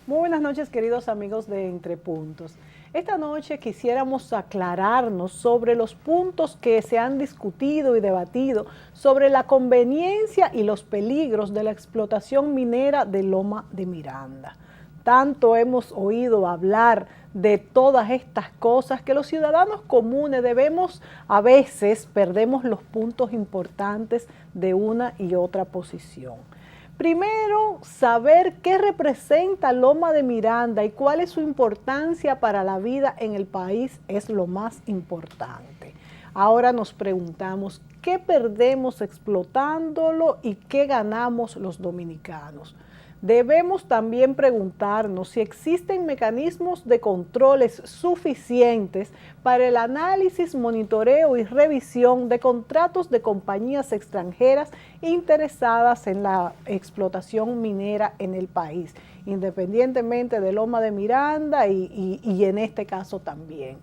Muy buenas noches, queridos amigos de Entre Puntos. Esta noche quisiéramos aclararnos sobre los puntos que se han discutido y debatido sobre la conveniencia y los peligros de la explotación minera de Loma de Miranda. Tanto hemos oído hablar de todas estas cosas que los ciudadanos comunes a veces perdemos los puntos importantes de una y otra posición. Primero, saber qué representa Loma de Miranda y cuál es su importancia para la vida en el país es lo más importante. Ahora nos preguntamos, ¿qué perdemos explotándolo y qué ganamos los dominicanos? Debemos también preguntarnos si existen mecanismos de controles suficientes para el análisis, monitoreo y revisión de contratos de compañías extranjeras interesadas en la explotación minera en el país, independientemente de Loma de Miranda y en este caso también.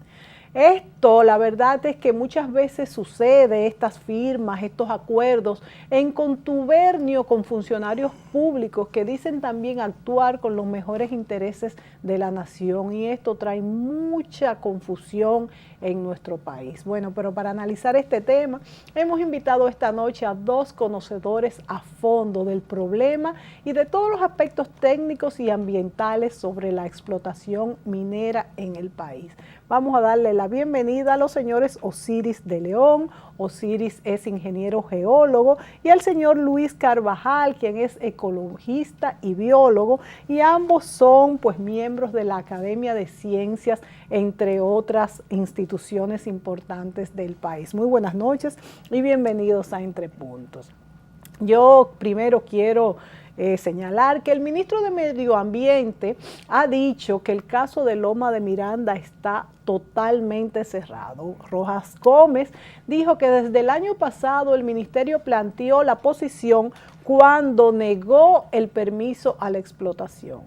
Esto, la verdad es que muchas veces sucede, estas firmas, estos acuerdos, en contubernio con funcionarios públicos que dicen también actuar con los mejores intereses de la nación, y esto trae mucha confusión en nuestro país. Bueno, pero para analizar este tema, hemos invitado esta noche a dos conocedores a fondo del problema y de todos los aspectos técnicos y ambientales sobre la explotación minera en el país. Vamos a darle la bienvenida a los señores Osiris de León. Osiris es ingeniero geólogo, y al señor Luis Carvajal, quien es ecologista y biólogo, y ambos son pues miembros de la Academia de Ciencias, entre otras instituciones importantes del país. Muy buenas noches y bienvenidos a Entre Puntos. Yo primero quiero señalar que el ministro de Medio Ambiente ha dicho que el caso de Loma de Miranda está totalmente cerrado. Rojas Gómez dijo que desde el año pasado el ministerio planteó la posición cuando negó el permiso a la explotación.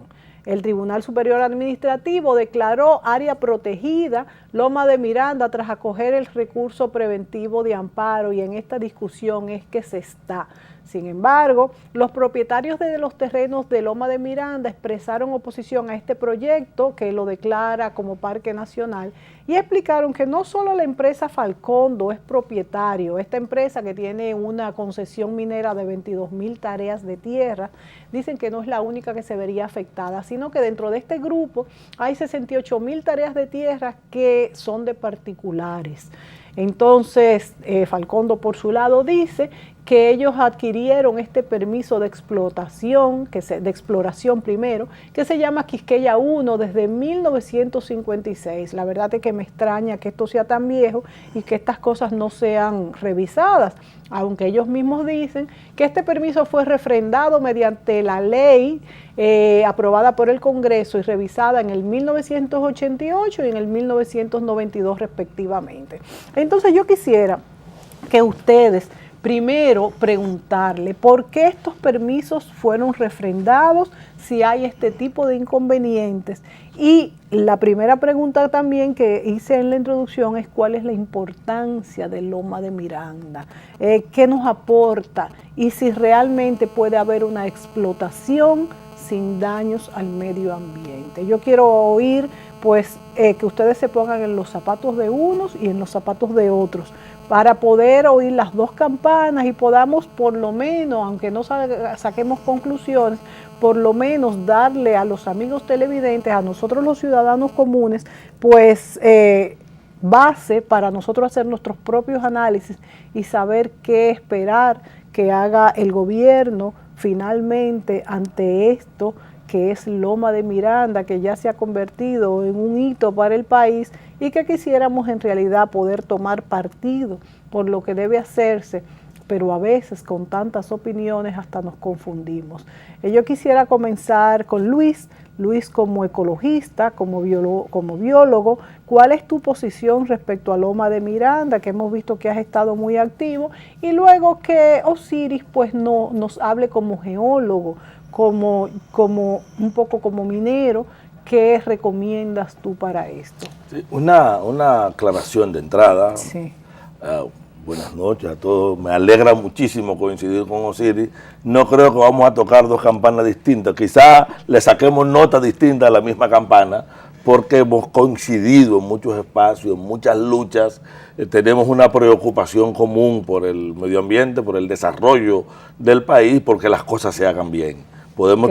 El Tribunal Superior Administrativo declaró área protegida Loma de Miranda tras acoger el recurso preventivo de amparo, y en esta discusión es que se está. Sin embargo, los propietarios de los terrenos de Loma de Miranda expresaron oposición a este proyecto, que lo declara como parque nacional, y explicaron que no solo la empresa Falcondo es propietario, esta empresa que tiene una concesión minera de 22,000 tareas de tierra, dicen que no es la única que se vería afectada, sino que dentro de este grupo hay 68,000 tareas de tierra que son de particulares. Entonces, Falcondo por su lado dice que ellos adquirieron este permiso de explotación, de exploración primero, que se llama Quisqueya 1 desde 1956. La verdad es que me extraña que esto sea tan viejo y que estas cosas no sean revisadas, aunque ellos mismos dicen que este permiso fue refrendado mediante la ley aprobada por el Congreso y revisada en el 1988 y en el 1992 respectivamente. Entonces yo quisiera que ustedes primero preguntarle por qué estos permisos fueron refrendados, si hay este tipo de inconvenientes. Y la primera pregunta también que hice en la introducción es cuál es la importancia de Loma de Miranda, qué nos aporta y si realmente puede haber una explotación sin daños al medio ambiente. Yo quiero oír pues que ustedes se pongan en los zapatos de unos y en los zapatos de otros, para poder oír las dos campanas y podamos por lo menos, aunque no saquemos conclusiones, por lo menos darle a los amigos televidentes, a nosotros los ciudadanos comunes, pues base para nosotros hacer nuestros propios análisis y saber qué esperar que haga el gobierno finalmente ante esto, que es Loma de Miranda, que ya se ha convertido en un hito para el país y que quisiéramos en realidad poder tomar partido por lo que debe hacerse, pero a veces con tantas opiniones hasta nos confundimos. Yo quisiera comenzar con Luis. Luis, como ecologista, como biólogo, ¿cuál es tu posición respecto a Loma de Miranda, que hemos visto que has estado muy activo? Y luego que Osiris pues nos hable como geólogo, como un poco como minero, ¿qué recomiendas tú para esto? Sí, una aclaración de entrada. Sí. Buenas noches a todos. Me alegra muchísimo coincidir con Osiris. No creo que vamos a tocar dos campanas distintas. Quizá le saquemos notas distintas a la misma campana, porque hemos coincidido en muchos espacios, en muchas luchas. Tenemos una preocupación común por el medio ambiente, por el desarrollo del país, porque las cosas se hagan bien. Podemos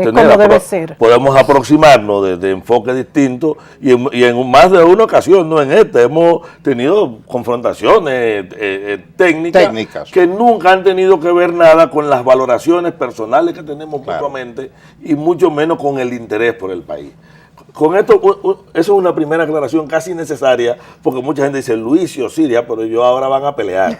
podemos aproximarnos de enfoques distintos y en más de una ocasión, no en esta, hemos tenido confrontaciones técnicas que nunca han tenido que ver nada con las valoraciones personales que tenemos mutuamente y mucho menos con el interés por el país. Con esto, eso es una primera aclaración casi necesaria, porque mucha gente dice, Luis y Osiris, pero ellos ahora van a pelear.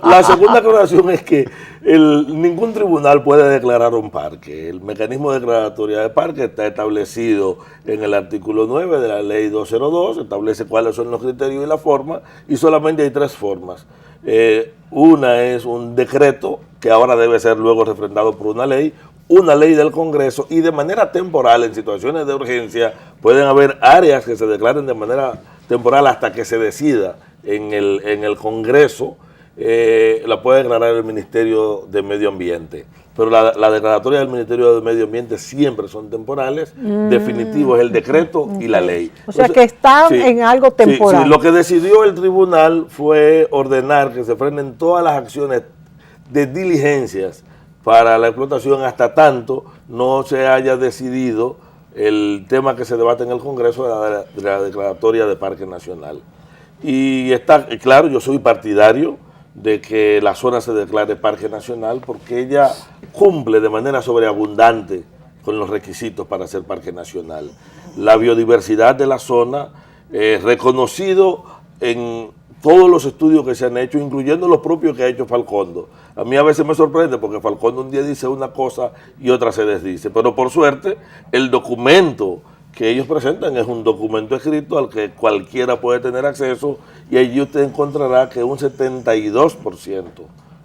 La segunda aclaración es que ningún tribunal puede declarar un parque. El mecanismo de declaratoria de parque está establecido en el artículo 9 de la ley 202, establece cuáles son los criterios y la forma, y solamente hay tres formas. Una es un decreto, que ahora debe ser luego refrendado por una ley del Congreso, y de manera temporal, en situaciones de urgencia, pueden haber áreas que se declaren de manera temporal hasta que se decida en el Congreso, la puede declarar el Ministerio de Medio Ambiente. Pero la declaratoria del Ministerio de Medio Ambiente siempre son temporales, definitivo es el decreto y la ley. O sea, que están en algo temporal. Sí, lo que decidió el tribunal fue ordenar que se frenen todas las acciones de diligencias para la explotación hasta tanto no se haya decidido el tema que se debate en el Congreso de la declaratoria de Parque Nacional. Y está claro, yo soy partidario de que la zona se declare Parque Nacional porque ella cumple de manera sobreabundante con los requisitos para ser Parque Nacional. La biodiversidad de la zona es reconocido en todos los estudios que se han hecho, incluyendo los propios que ha hecho Falcondo. A mí a veces me sorprende porque Falcondo un día dice una cosa y otra se desdice, pero por suerte el documento que ellos presentan es un documento escrito al que cualquiera puede tener acceso, y allí usted encontrará que un 72%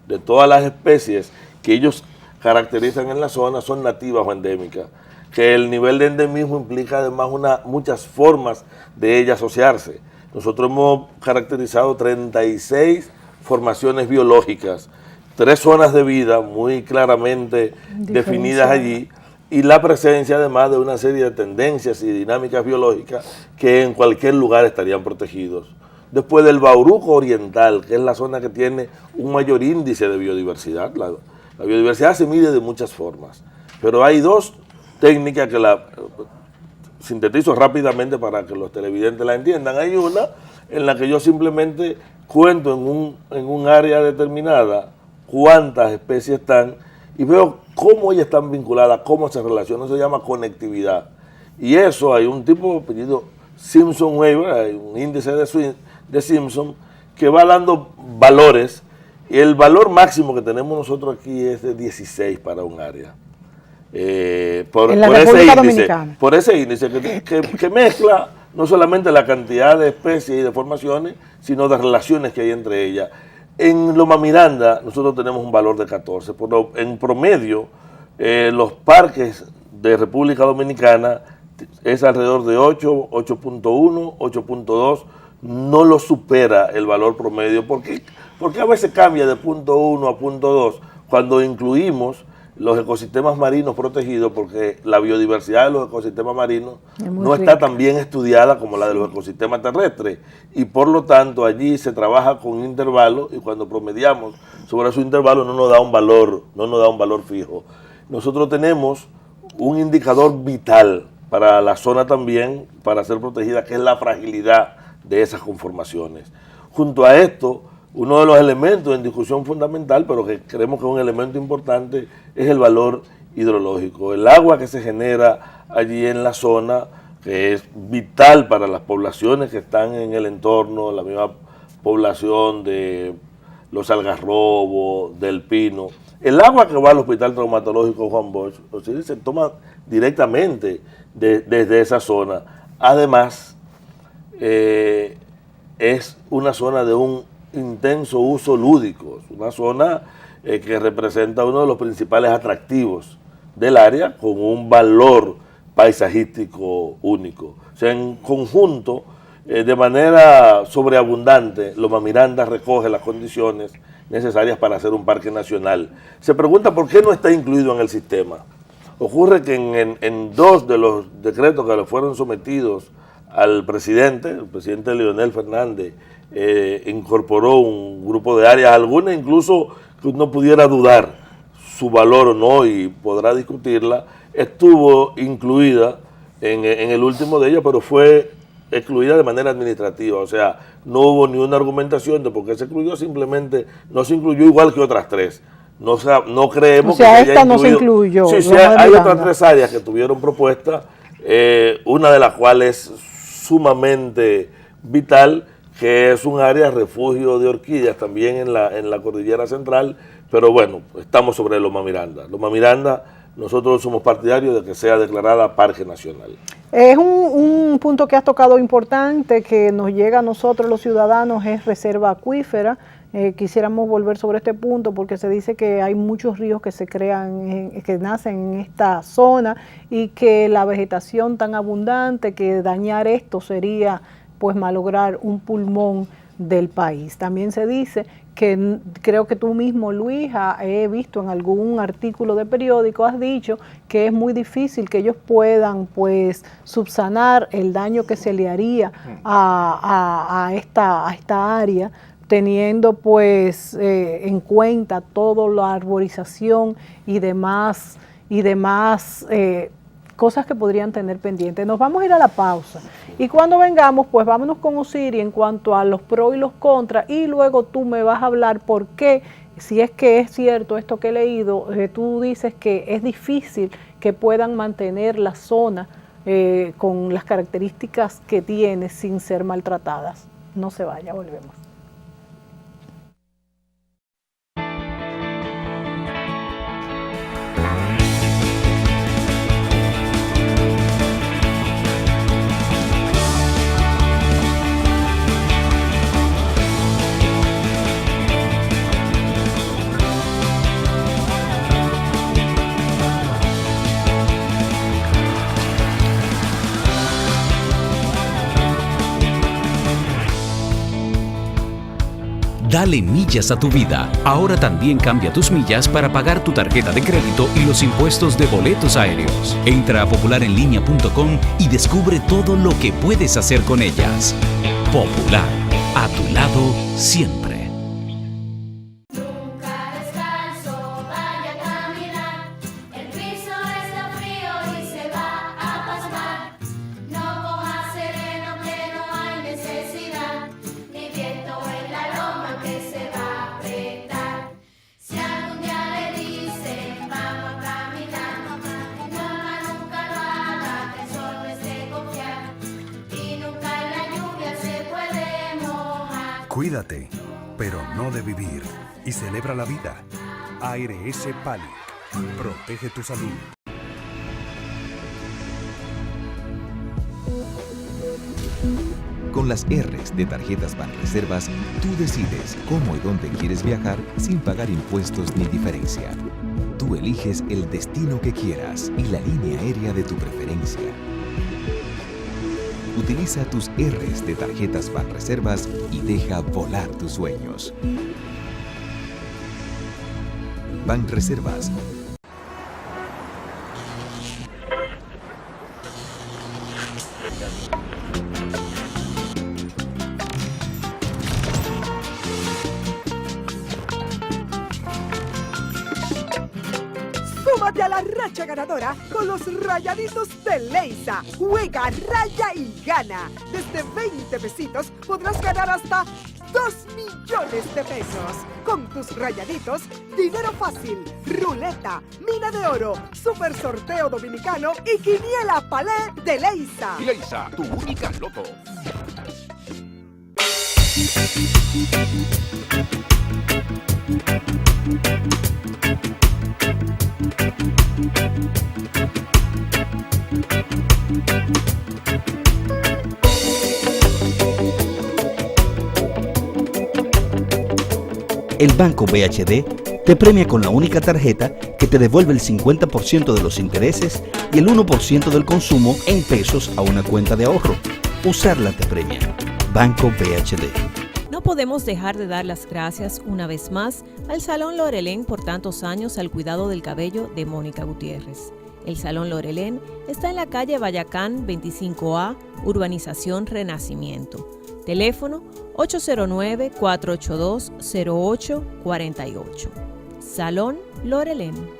de todas las especies que ellos caracterizan en la zona son nativas o endémicas, que el nivel de endemismo implica además muchas formas de ella asociarse. Nosotros hemos caracterizado 36 formaciones biológicas, 3 zonas de vida muy claramente definidas allí, y la presencia además de una serie de tendencias y dinámicas biológicas que en cualquier lugar estarían protegidos. Después del Bauruco Oriental, que es la zona que tiene un mayor índice de biodiversidad. La biodiversidad se mide de muchas formas, pero hay 2 técnicas que la sintetizo rápidamente para que los televidentes la entiendan. Hay una en la que yo simplemente cuento en un área determinada cuántas especies están y veo cómo ellas están vinculadas, cómo se relacionan. Eso se llama conectividad. Y eso hay un tipo de apellido Simpson-Weaver, hay un índice de Simpson que va dando valores, y el valor máximo que tenemos nosotros aquí es de 16 para un área. Por ese índice que mezcla no solamente la cantidad de especies y de formaciones, sino de relaciones que hay entre ellas. En Loma Miranda nosotros tenemos un valor de 14, pero en promedio los parques de República Dominicana es alrededor de 8, 8.1, 8.2, no lo supera el valor promedio, porque a veces cambia de 0.1 a 0.2 cuando incluimos los ecosistemas marinos protegidos, porque la biodiversidad de los ecosistemas marinos no está tan bien estudiada como la de los ecosistemas terrestres, y por lo tanto allí se trabaja con intervalos, y cuando promediamos sobre esos intervalos no nos da un valor fijo. Nosotros tenemos un indicador vital para la zona también, para ser protegida, que es la fragilidad de esas conformaciones. Junto a esto, uno de los elementos en discusión fundamental, pero que creemos que es un elemento importante, es el valor hidrológico. El agua que se genera allí en la zona, que es vital para las poblaciones que están en el entorno, la misma población de los Algarrobos, del Pino. El agua que va al Hospital Traumatológico Juan Bosch, se toma directamente desde esa zona. Además, es una zona de un intenso uso lúdico, es una zona que representa uno de los principales atractivos del área, con un valor paisajístico único. O sea, en conjunto, de manera sobreabundante, Loma Miranda recoge las condiciones necesarias para hacer un parque nacional. Se pregunta por qué no está incluido en el sistema. Ocurre que en dos de los decretos que le fueron sometidos al presidente, el presidente Leonel Fernández, incorporó un grupo de áreas, algunas incluso que uno pudiera dudar su valor o no y podrá discutirla, estuvo incluida en el último de ellos, pero fue excluida de manera administrativa, o sea, no hubo ni una argumentación de por qué se excluyó, simplemente no se incluyó igual que otras tres. No creemos que se haya esta incluido. No se incluyó. Sí, hay otras tres áreas que tuvieron propuesta, una de las cuales es sumamente vital, que es un área refugio de orquídeas también en la cordillera central, pero bueno, estamos sobre Loma Miranda. Loma Miranda, nosotros somos partidarios de que sea declarada parque nacional. Es un punto que has tocado importante, que nos llega a nosotros los ciudadanos, es reserva acuífera. Quisiéramos volver sobre este punto porque se dice que hay muchos ríos que se crean, que nacen en esta zona y que la vegetación tan abundante, que dañar esto sería pues malograr un pulmón del país. También se dice que, creo que tú mismo, Luis, he visto en algún artículo de periódico, has dicho que es muy difícil que ellos puedan pues subsanar el daño que se le haría a esta área, teniendo pues en cuenta toda la arborización y demás cosas que podrían tener pendientes. Nos vamos a ir a la pausa y cuando vengamos pues vámonos con Osiris en cuanto a los pros y los contras, y luego tú me vas a hablar por qué, si es que es cierto esto que he leído, tú dices que es difícil que puedan mantener la zona con las características que tiene sin ser maltratadas. No se vaya, volvemos. Dale millas a tu vida. Ahora también cambia tus millas para pagar tu tarjeta de crédito y los impuestos de boletos aéreos. Entra a popularenlinea.com y descubre todo lo que puedes hacer con ellas. Popular, a tu lado siempre. Cuídate, pero no de vivir, y celebra la vida. ARS Pali, protege tu salud. Con las R's de Tarjetas Banreservas, tú decides cómo y dónde quieres viajar sin pagar impuestos ni diferencia. Tú eliges el destino que quieras y la línea aérea de tu preferencia. Utiliza tus R's de Tarjetas Banreservas y deja volar tus sueños. Banreservas. Súmate a la racha ganadora con los rayaditos de Leisa. Juega, raya y gana. Desde 20 pesitos podrás ganar hasta 2 millones de pesos. Con tus rayaditos, dinero fácil, ruleta, mina de oro, super sorteo dominicano y quiniela palé de Leisa. Leisa, tu única loto. El Banco BHD te premia con la única tarjeta que te devuelve el 50% de los intereses y el 1% del consumo en pesos a una cuenta de ahorro. Usarla te premia. Banco BHD. No podemos dejar de dar las gracias una vez más al Salón Lorelén por tantos años al cuidado del cabello de Mónica Gutiérrez. El Salón Lorelén está en la calle Bayacán 25A, Urbanización Renacimiento. Teléfono 809-482-0848. Salón Lorelén.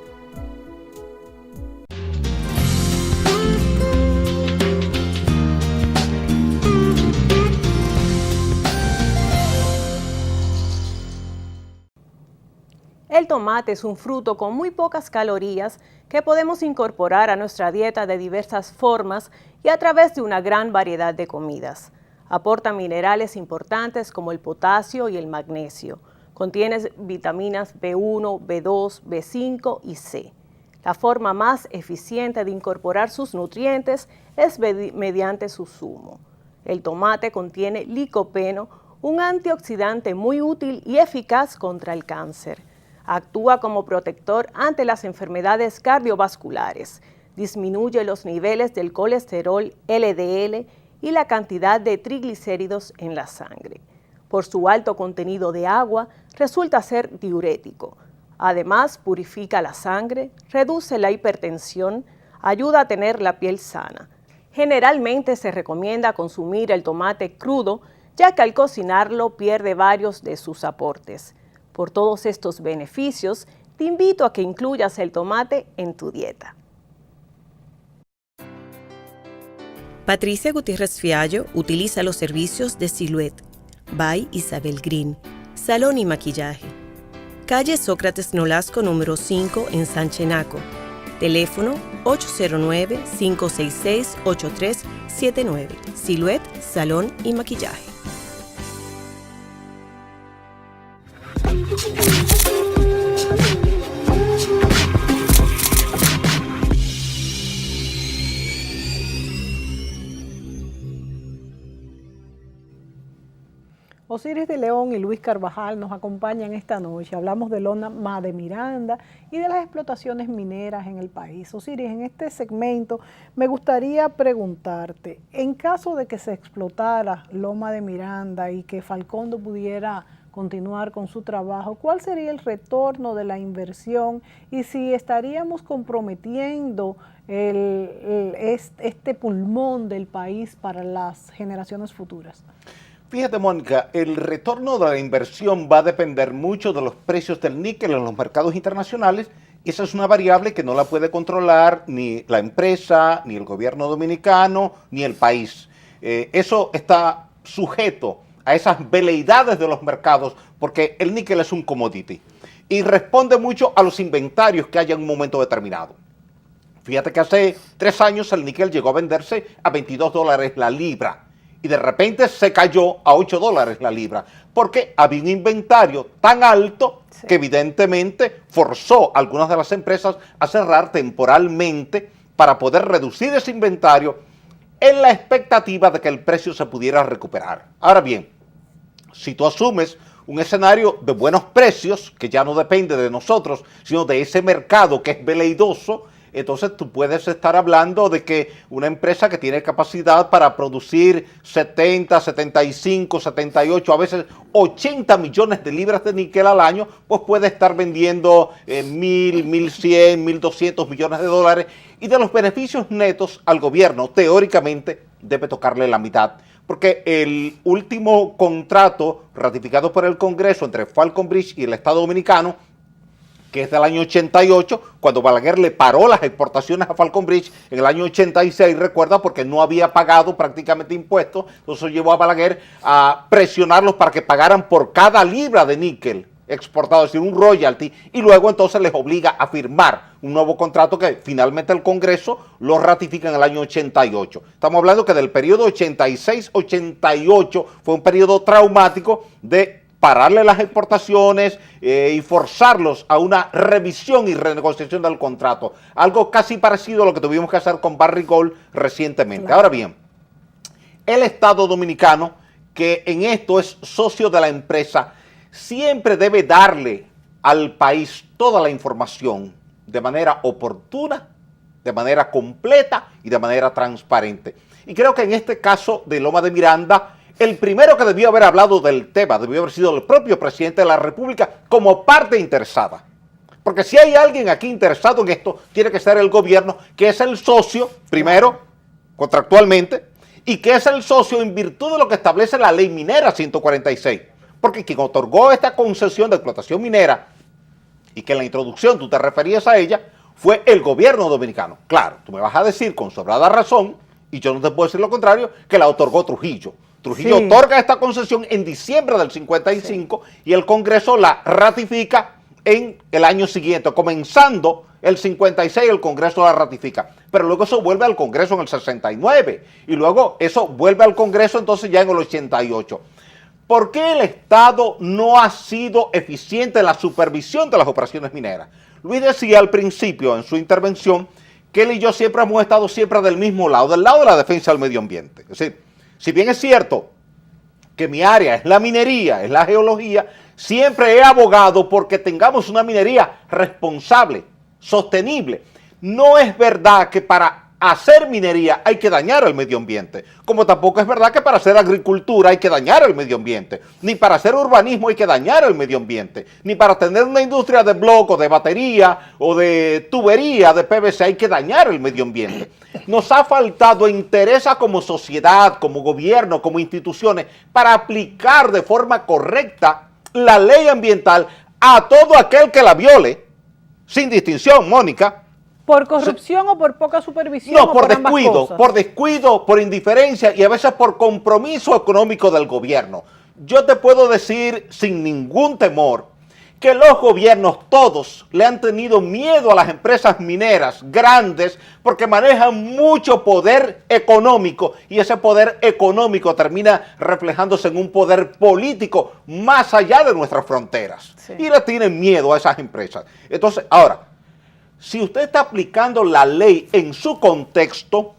El tomate es un fruto con muy pocas calorías que podemos incorporar a nuestra dieta de diversas formas y a través de una gran variedad de comidas. Aporta minerales importantes como el potasio y el magnesio. Contiene vitaminas B1, B2, B5 y C. La forma más eficiente de incorporar sus nutrientes es mediante su zumo. El tomate contiene licopeno, un antioxidante muy útil y eficaz contra el cáncer. Actúa como protector ante las enfermedades cardiovasculares, disminuye los niveles del colesterol LDL y la cantidad de triglicéridos en la sangre. Por su alto contenido de agua, resulta ser diurético. Además, purifica la sangre, reduce la hipertensión, ayuda a tener la piel sana. Generalmente se recomienda consumir el tomate crudo, ya que al cocinarlo pierde varios de sus aportes. Por todos estos beneficios, te invito a que incluyas el tomate en tu dieta. Patricia Gutiérrez Fiallo utiliza los servicios de Silhouette by Isabel Green, salón y maquillaje. Calle Sócrates Nolasco número 5 en Sanchenaco. Teléfono 809-566-8379. Silhouette, salón y maquillaje. Osiris de León y Luis Carvajal nos acompañan esta noche. Hablamos de Loma de Miranda y de las explotaciones mineras en el país. Osiris, en este segmento me gustaría preguntarte, en caso de que se explotara Loma de Miranda y que Falcondo pudiera continuar con su trabajo, ¿cuál sería el retorno de la inversión y si estaríamos comprometiendo este pulmón del país para las generaciones futuras? Fíjate, Mónica, el retorno de la inversión va a depender mucho de los precios del níquel en los mercados internacionales. Esa es una variable que no la puede controlar ni la empresa, ni el gobierno dominicano, ni el país. Eso está sujeto a esas veleidades de los mercados porque el níquel es un commodity y responde mucho a los inventarios que haya en un momento determinado. Fíjate que hace 3 años el níquel llegó a venderse a $22 la libra. Y de repente se cayó a $8 la libra, porque había un inventario tan alto que evidentemente forzó a algunas de las empresas a cerrar temporalmente para poder reducir ese inventario en la expectativa de que el precio se pudiera recuperar. Ahora bien, si tú asumes un escenario de buenos precios, que ya no depende de nosotros, sino de ese mercado que es veleidoso, entonces tú puedes estar hablando de que una empresa que tiene capacidad para producir 70, 75, 78, a veces 80 millones de libras de níquel al año, pues puede estar vendiendo 1.000, 1.100, 1.200 millones de dólares y de los beneficios netos al gobierno, teóricamente, debe tocarle la mitad. Porque el último contrato ratificado por el Congreso entre Falconbridge y el Estado Dominicano, que es del año 88, cuando Balaguer le paró las exportaciones a Falconbridge en el año 86, recuerda, porque no había pagado prácticamente impuestos, entonces llevó a Balaguer a presionarlos para que pagaran por cada libra de níquel exportado, es decir, un royalty, y luego entonces les obliga a firmar un nuevo contrato que finalmente el Congreso lo ratifica en el año 88. Estamos hablando que del periodo 86-88 fue un periodo traumático de pararle las exportaciones y forzarlos a una revisión y renegociación del contrato. Algo casi parecido a lo que tuvimos que hacer con Barrick Gold recientemente. Claro. Ahora bien, el Estado Dominicano, que en esto es socio de la empresa, siempre debe darle al país toda la información de manera oportuna, de manera completa y de manera transparente. Y creo que en este caso de Loma de Miranda, el primero que debió haber hablado del tema debió haber sido el propio presidente de la República como parte interesada. Porque si hay alguien aquí interesado en esto, tiene que ser el gobierno, que es el socio, primero, contractualmente, y que es el socio en virtud de lo que establece la ley minera 146. Porque quien otorgó esta concesión de explotación minera, y que en la introducción tú te referías a ella, fue el gobierno dominicano. Claro, tú me vas a decir con sobrada razón, y yo no te puedo decir lo contrario, que la otorgó Trujillo. Trujillo otorga esta concesión en diciembre del 55 y el Congreso la ratifica en el año siguiente, comenzando el 56 el Congreso la ratifica, pero luego eso vuelve al Congreso en el 69 y luego eso vuelve al Congreso entonces ya en el 88. ¿Por qué el Estado no ha sido eficiente en la supervisión de las operaciones mineras? Luis decía al principio en su intervención que él y yo siempre hemos estado siempre del mismo lado, del lado de la defensa del medio ambiente. Es decir, si bien es cierto que mi área es la minería, es la geología, siempre he abogado porque tengamos una minería responsable, sostenible. No es verdad que para hacer minería hay que dañar el medio ambiente, como tampoco es verdad que para hacer agricultura hay que dañar el medio ambiente, ni para hacer urbanismo hay que dañar el medio ambiente, ni para tener una industria de bloco, de batería o de tubería de PVC hay que dañar el medio ambiente. Nos ha faltado interés como sociedad, como gobierno, como instituciones, para aplicar de forma correcta la ley ambiental a todo aquel que la viole, sin distinción, Mónica. ¿Por corrupción o por poca supervisión? No, por descuido, por indiferencia y a veces por compromiso económico del gobierno. Yo te puedo decir sin ningún temor que los gobiernos todos le han tenido miedo a las empresas mineras grandes porque manejan mucho poder económico y ese poder económico termina reflejándose en un poder político más allá de nuestras fronteras. Sí. Y le tienen miedo a esas empresas. Entonces, ahora, si usted está aplicando la ley en su contexto,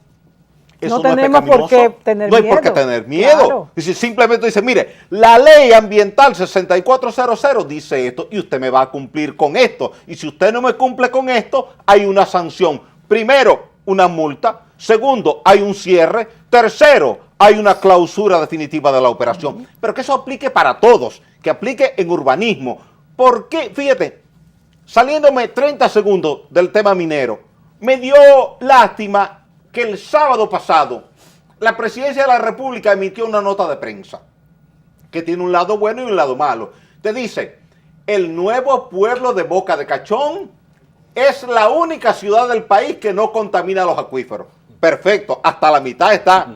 eso no tenemos por qué tener miedo. No hay por qué tener miedo. Claro. Y si simplemente dice, mire, la ley ambiental 6400 dice esto y usted me va a cumplir con esto. Y si usted no me cumple con esto, hay una sanción. Primero, una multa. Segundo, hay un cierre. Tercero, hay una clausura definitiva de la operación. Pero que eso aplique para todos, que aplique en urbanismo. ¿Por qué? Fíjate. Saliéndome 30 segundos del tema minero, me dio lástima que el sábado pasado la Presidencia de la República emitió una nota de prensa que tiene un lado bueno y un lado malo. Te dice, el nuevo pueblo de Boca de Cachón es la única ciudad del país que no contamina los acuíferos. Perfecto, hasta la mitad está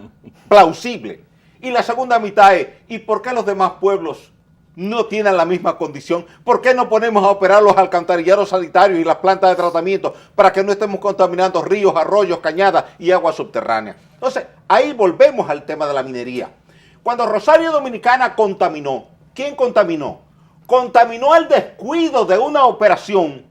plausible. Y la segunda mitad es, ¿y por qué los demás pueblos no tienen la misma condición? ¿Por qué no ponemos a operar los alcantarillados sanitarios y las plantas de tratamiento para que no estemos contaminando ríos, arroyos, cañadas y aguas subterráneas? Entonces, ahí volvemos al tema de la minería. Cuando Rosario Dominicana contaminó, ¿quién contaminó? Contaminó el descuido de una operación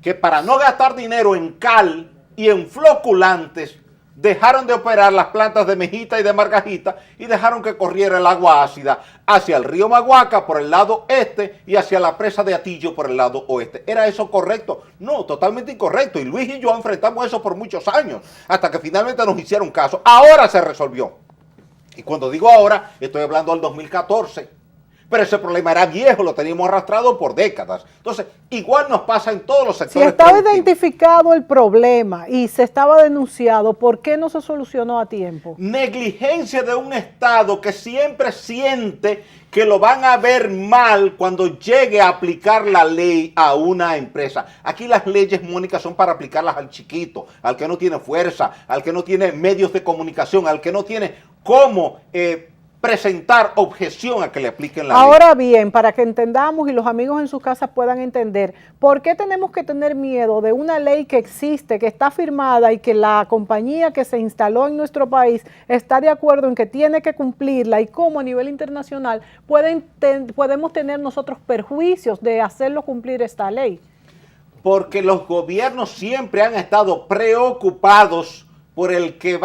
que para no gastar dinero en cal y en floculantes, dejaron de operar las plantas de Mejita y de Margajita y dejaron que corriera el agua ácida hacia el río Maguaca por el lado este y hacia la presa de Atillo por el lado oeste. ¿Era eso correcto? No, totalmente incorrecto. Y Luis y yo enfrentamos eso por muchos años, hasta que finalmente nos hicieron caso. Ahora se resolvió. Y cuando digo ahora, estoy hablando del 2014. Pero ese problema era viejo, lo teníamos arrastrado por décadas. Entonces, igual nos pasa en todos los sectores. Si estaba identificado el problema y se estaba denunciado, ¿por qué no se solucionó a tiempo? Negligencia de un Estado que siempre siente que lo van a ver mal cuando llegue a aplicar la ley a una empresa. Aquí las leyes, Mónica, son para aplicarlas al chiquito, al que no tiene fuerza, al que no tiene medios de comunicación, al que no tiene cómo presentar objeción a que le apliquen la ley. Ahora bien, para que entendamos y los amigos en sus casas puedan entender, ¿por qué tenemos que tener miedo de una ley que existe, que está firmada y que la compañía que se instaló en nuestro país está de acuerdo en que tiene que cumplirla y cómo a nivel internacional podemos tener nosotros perjuicios de hacerlo cumplir esta ley? Porque los gobiernos siempre han estado preocupados por el que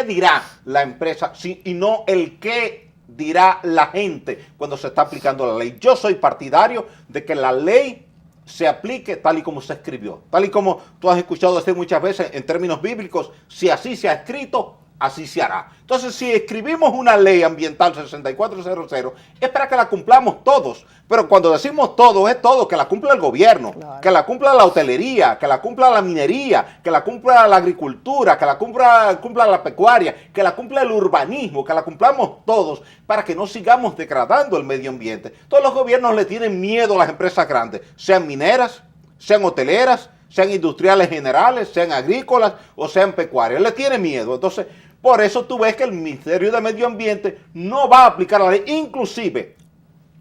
dirá la empresa, sí, y no el que dirá la gente cuando se está aplicando la ley. Yo soy partidario de que la ley se aplique tal y como se escribió, tal y como tú has escuchado decir muchas veces en términos bíblicos, si así se ha escrito, así se hará. Entonces, si escribimos una ley ambiental 6400, es para que la cumplamos todos. Pero cuando decimos todos, es todo, que la cumpla el gobierno, claro, que la cumpla la hotelería, que la cumpla la minería, que la cumpla la agricultura, que la cumpla la pecuaria, que la cumpla el urbanismo, que la cumplamos todos, para que no sigamos degradando el medio ambiente. Todos los gobiernos le tienen miedo a las empresas grandes, sean mineras, sean hoteleras, sean industriales generales, sean agrícolas o sean pecuarias. Le tiene miedo. Entonces, por eso tú ves que el Ministerio de Medio Ambiente no va a aplicar la ley. Inclusive,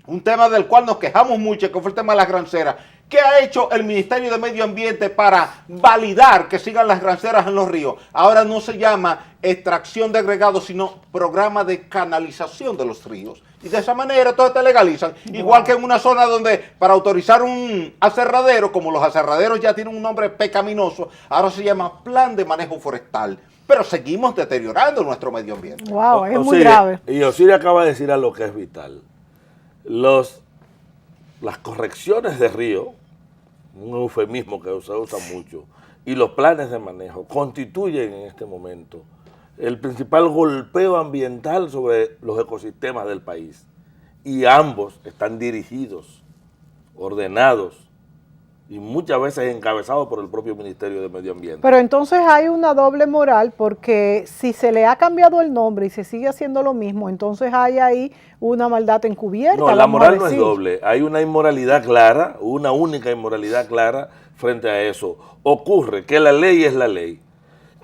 un tema del cual nos quejamos mucho, que fue el tema de las granceras. ¿Qué ha hecho el Ministerio de Medio Ambiente para validar que sigan las granceras en los ríos? Ahora no se llama extracción de agregados, sino programa de canalización de los ríos. Y de esa manera todos te legalizan. Igual que en una zona donde para autorizar un aserradero, como los aserraderos ya tienen un nombre pecaminoso, ahora se llama Plan de Manejo Forestal. Pero seguimos deteriorando nuestro medio ambiente. Wow, es muy grave. Y Osiris acaba de decir a lo que es vital. Las correcciones de río, un eufemismo que se usa mucho, y los planes de manejo constituyen en este momento el principal golpeo ambiental sobre los ecosistemas del país. Y ambos están dirigidos, ordenados y muchas veces encabezados por el propio Ministerio de Medio Ambiente. Pero entonces hay una doble moral, porque si se le ha cambiado el nombre y se sigue haciendo lo mismo, entonces hay ahí una maldad encubierta. No, la moral no es doble, hay una inmoralidad clara, una única inmoralidad clara frente a eso. Ocurre que la ley es la ley.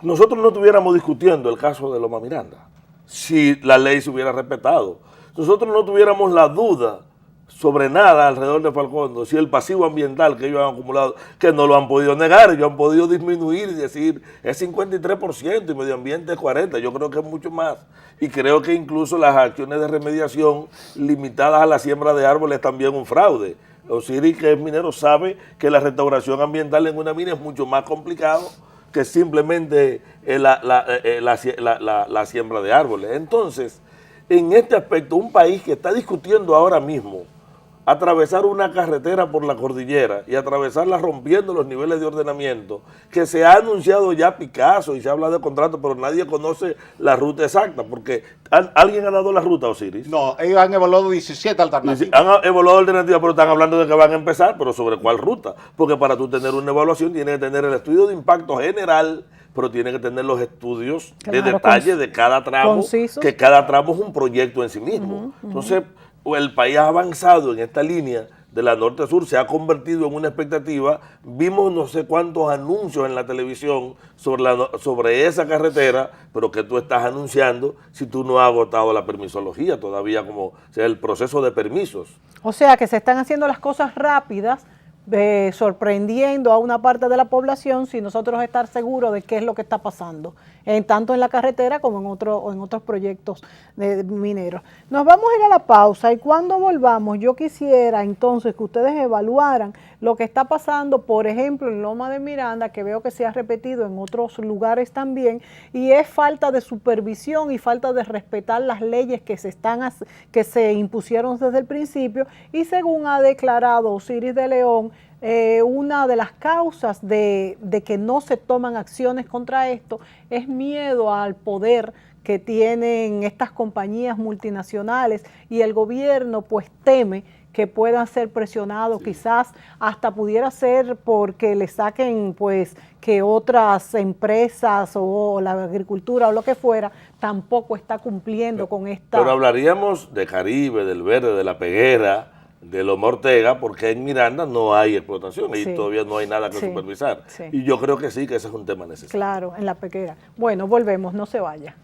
Nosotros no estuviéramos discutiendo el caso de Loma Miranda si la ley se hubiera respetado. Nosotros no tuviéramos la duda sobre nada alrededor de Falcondo, si el pasivo ambiental que ellos han acumulado, que no lo han podido negar, ellos han podido disminuir y decir es 53% y medio ambiente es 40%, yo creo que es mucho más. Y creo que incluso las acciones de remediación limitadas a la siembra de árboles es también un fraude. Osiris, que es minero, sabe que la restauración ambiental en una mina es mucho más complicado que simplemente la siembra de árboles. Entonces, en este aspecto, un país que está discutiendo ahora mismo atravesar una carretera por la cordillera y atravesarla rompiendo los niveles de ordenamiento, que se ha anunciado ya Picasso y se habla de contrato, pero nadie conoce la ruta exacta, porque ¿alguien ha dado la ruta, Osiris? No, ellos han evaluado 17 alternativas. Han evaluado alternativas, pero están hablando de que van a empezar, pero ¿sobre cuál ruta? Porque para tú tener una evaluación tienes que tener el estudio de impacto general, pero tiene que tener los estudios de detalle de cada tramo, concisos, que cada tramo es un proyecto en sí mismo. Entonces, el país ha avanzado en esta línea de la norte-sur, se ha convertido en una expectativa. Vimos no sé cuántos anuncios en la televisión sobre esa carretera, pero que tú estás anunciando si tú no has agotado la permisología todavía, como sea el proceso de permisos. O sea que se están haciendo las cosas rápidas, sorprendiendo a una parte de la población sin nosotros estar seguros de qué es lo que está pasando, tanto en la carretera como en otros proyectos mineros. Nos vamos a ir a la pausa y cuando volvamos yo quisiera entonces que ustedes evaluaran lo que está pasando, por ejemplo, en Loma de Miranda, que veo que se ha repetido en otros lugares también, y es falta de supervisión y falta de respetar las leyes que se impusieron desde el principio, y según ha declarado Osiris de León, una de las causas de que no se toman acciones contra esto es miedo al poder que tienen estas compañías multinacionales, y el gobierno pues teme que puedan ser presionados, quizás hasta pudiera ser porque le saquen pues que otras empresas o la agricultura o lo que fuera tampoco está cumpliendo con esta. Pero hablaríamos de Caribe, del Verde, de La Peguera, de Loma Ortega, porque en Miranda no hay explotación y todavía no hay nada que supervisar. Y yo creo que sí, que ese es un tema necesario. Claro, en La Peguera. Bueno, volvemos, no se vaya.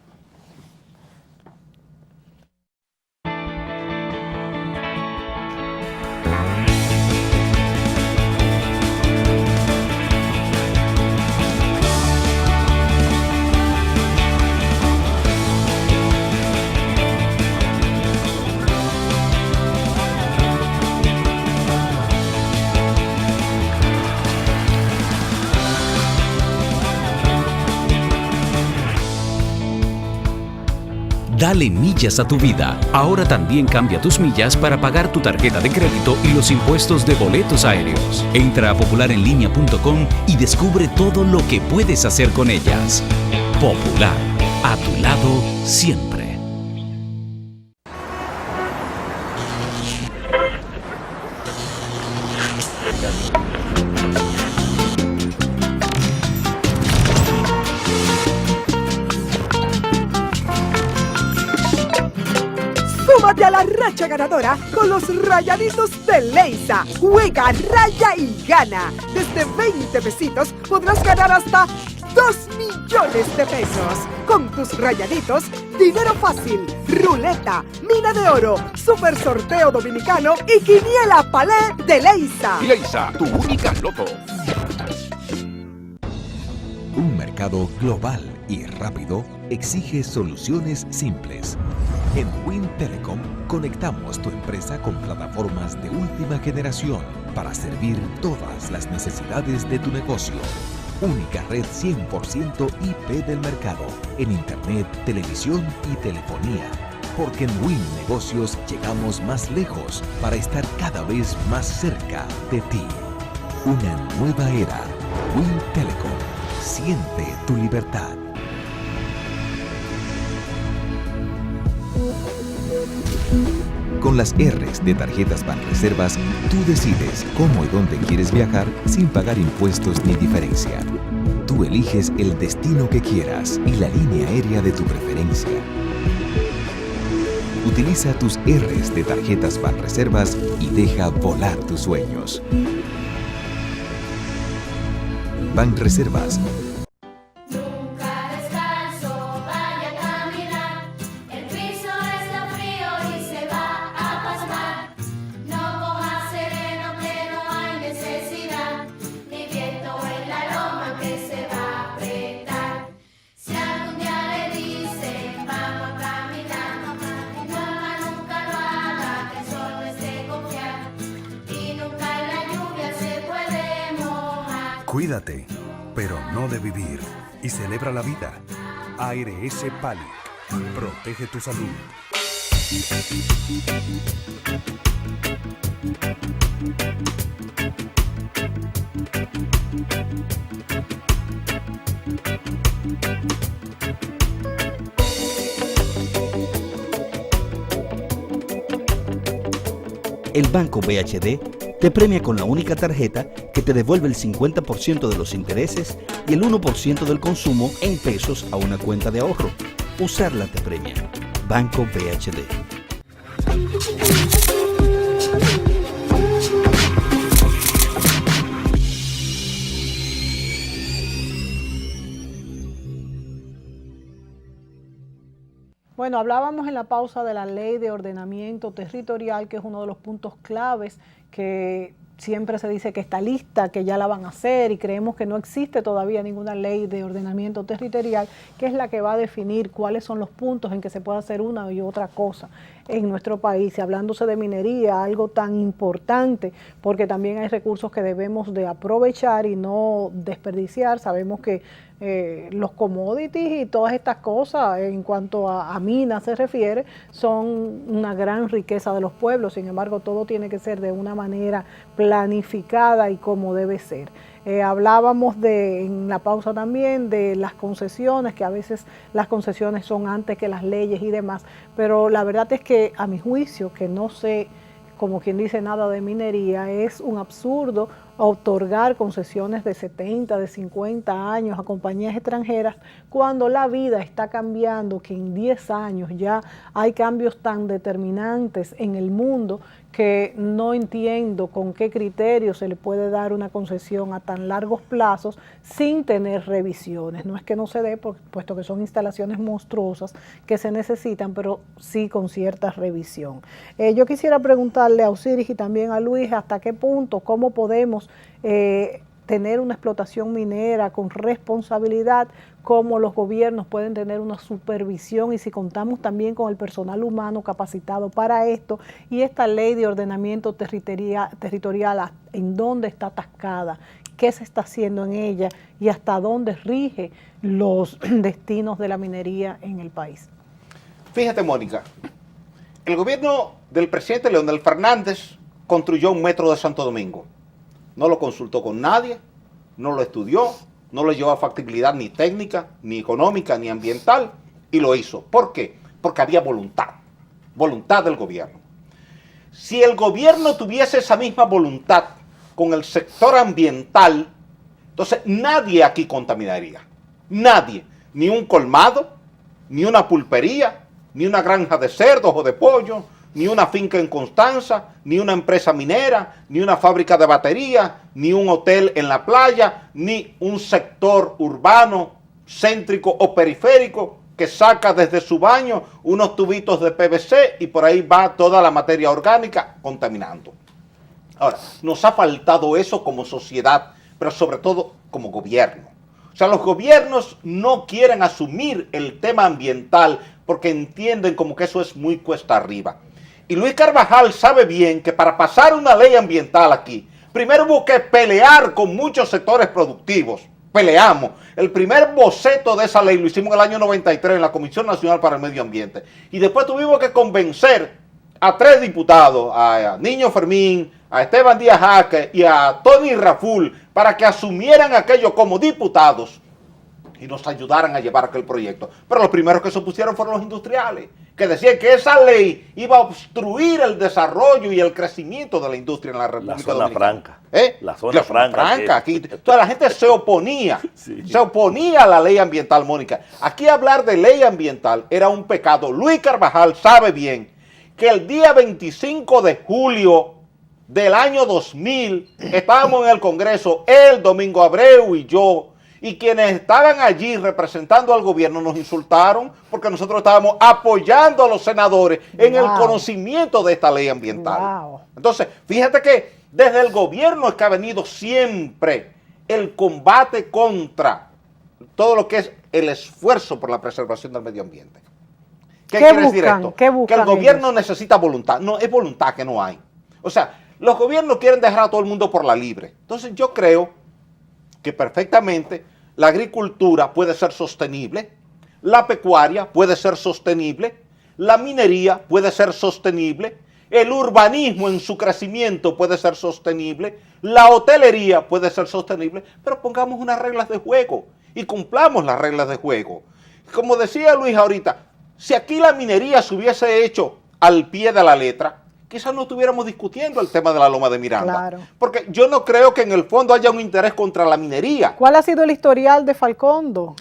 Dale millas a tu vida. Ahora también cambia tus millas para pagar tu tarjeta de crédito y los impuestos de boletos aéreos. Entra a popularenlinea.com y descubre todo lo que puedes hacer con ellas. Popular, A tu lado siempre. Súmate a la racha ganadora con los Rayaditos de Leisa. Juega, raya y gana. Desde 20 pesitos podrás ganar hasta 2 millones de pesos. Con tus Rayaditos, dinero fácil, ruleta, mina de oro, super sorteo dominicano y quiniela palé de Leisa. Leisa, tu única loto. Un mercado global y rápido exige soluciones simples. En Win Telecom conectamos tu empresa con plataformas de última generación para servir todas las necesidades de tu negocio. Única red 100% IP del mercado en Internet, televisión y telefonía. Porque en Win Negocios llegamos más lejos para estar cada vez más cerca de ti. Una nueva era. Win Telecom. Siente tu libertad. Con las R's de Tarjetas Banreservas, tú decides cómo y dónde quieres viajar sin pagar impuestos ni diferencia. Tú eliges el destino que quieras y la línea aérea de tu preferencia. Utiliza tus R's de Tarjetas Banreservas y deja volar tus sueños. Banreservas. Cuídate, pero no de vivir. Y celebra la vida. ARS Pali. Protege tu salud. El Banco BHD te premia con la única tarjeta que te devuelve el 50% de los intereses y el 1% del consumo en pesos a una cuenta de ahorro. Usarla te premia. Banco BHD. Bueno, hablábamos en la pausa de la Ley de Ordenamiento Territorial, que es uno de los puntos claves que siempre se dice que está lista, que ya la van a hacer, y creemos que no existe todavía ninguna ley de ordenamiento territorial, que es la que va a definir cuáles son los puntos en que se puede hacer una y otra cosa en nuestro país. Y hablándose de minería, algo tan importante, porque también hay recursos que debemos de aprovechar y no desperdiciar. Sabemos que los commodities y todas estas cosas, en cuanto a minas se refiere, son una gran riqueza de los pueblos. Sin embargo, todo tiene que ser de una manera planificada y como debe ser. Hablábamos en la pausa también de las concesiones, que a veces las concesiones son antes que las leyes y demás, pero la verdad es que a mi juicio, que no sé, como quien dice, nada de minería, es un absurdo otorgar concesiones de 70, de 50 años a compañías extranjeras cuando la vida está cambiando, que en 10 años ya hay cambios tan determinantes en el mundo que no entiendo con qué criterio se le puede dar una concesión a tan largos plazos sin tener revisiones. No es que no se dé, puesto que son instalaciones monstruosas que se necesitan, pero sí con cierta revisión. Yo quisiera preguntarle a Osiris y también a Luis hasta qué punto, cómo podemos tener una explotación minera con responsabilidad, cómo los gobiernos pueden tener una supervisión y si contamos también con el personal humano capacitado para esto, y esta ley de ordenamiento territorial, en dónde está atascada, qué se está haciendo en ella y hasta dónde rige los destinos de la minería en el país. Fíjate, Mónica, el gobierno del presidente Leonel Fernández construyó un metro de Santo Domingo. No lo consultó con nadie, no lo estudió, no lo llevó a factibilidad ni técnica, ni económica, ni ambiental, y lo hizo. ¿Por qué? Porque había voluntad del gobierno. Si el gobierno tuviese esa misma voluntad con el sector ambiental, entonces nadie aquí contaminaría. Nadie. Ni un colmado, ni una pulpería, ni una granja de cerdos o de pollo, ni una finca en Constanza, ni una empresa minera, ni una fábrica de baterías, ni un hotel en la playa, ni un sector urbano, céntrico o periférico que saca desde su baño unos tubitos de PVC y por ahí va toda la materia orgánica contaminando. Ahora, nos ha faltado eso como sociedad, pero sobre todo como gobierno. O sea, los gobiernos no quieren asumir el tema ambiental porque entienden como que eso es muy cuesta arriba. Y Luis Carvajal sabe bien que para pasar una ley ambiental aquí, primero hubo que pelear con muchos sectores productivos. Peleamos. El primer boceto de esa ley lo hicimos en el año 93 en la Comisión Nacional para el Medio Ambiente. Y después tuvimos que convencer a 3 diputados, a Niño Fermín, a Esteban Díaz Jaque y a Tony Raful, para que asumieran aquello como diputados y nos ayudaran a llevar aquel proyecto. Pero los primeros que se opusieron fueron los industriales, que decían que esa ley iba a obstruir el desarrollo y el crecimiento de la industria en la República Dominicana. Franca. La zona franca. Aquí. Toda la gente se oponía, se oponía a la ley ambiental, Mónica. Aquí hablar de ley ambiental era un pecado. Luis Carvajal sabe bien que el día 25 de julio del año 2000 estábamos en el Congreso, él, Domingo Abreu y yo, y quienes estaban allí representando al gobierno nos insultaron porque nosotros estábamos apoyando a los senadores en el conocimiento de esta ley ambiental. Entonces, fíjate que desde el gobierno es que ha venido siempre el combate contra todo lo que es el esfuerzo por la preservación del medio ambiente. ¿Qué quiere decir esto? Que el gobierno necesita voluntad. No, es voluntad que no hay. O sea, los gobiernos quieren dejar a todo el mundo por la libre. Entonces yo creo que perfectamente la agricultura puede ser sostenible, la pecuaria puede ser sostenible, la minería puede ser sostenible, el urbanismo en su crecimiento puede ser sostenible, la hotelería puede ser sostenible, pero pongamos unas reglas de juego y cumplamos las reglas de juego. Como decía Luis ahorita, si aquí la minería se hubiese hecho al pie de la letra, quizás no estuviéramos discutiendo el tema de la Loma de Miranda. Claro. Porque yo no creo que en el fondo haya un interés contra la minería. ¿Cuál ha sido el historial de Falcondo?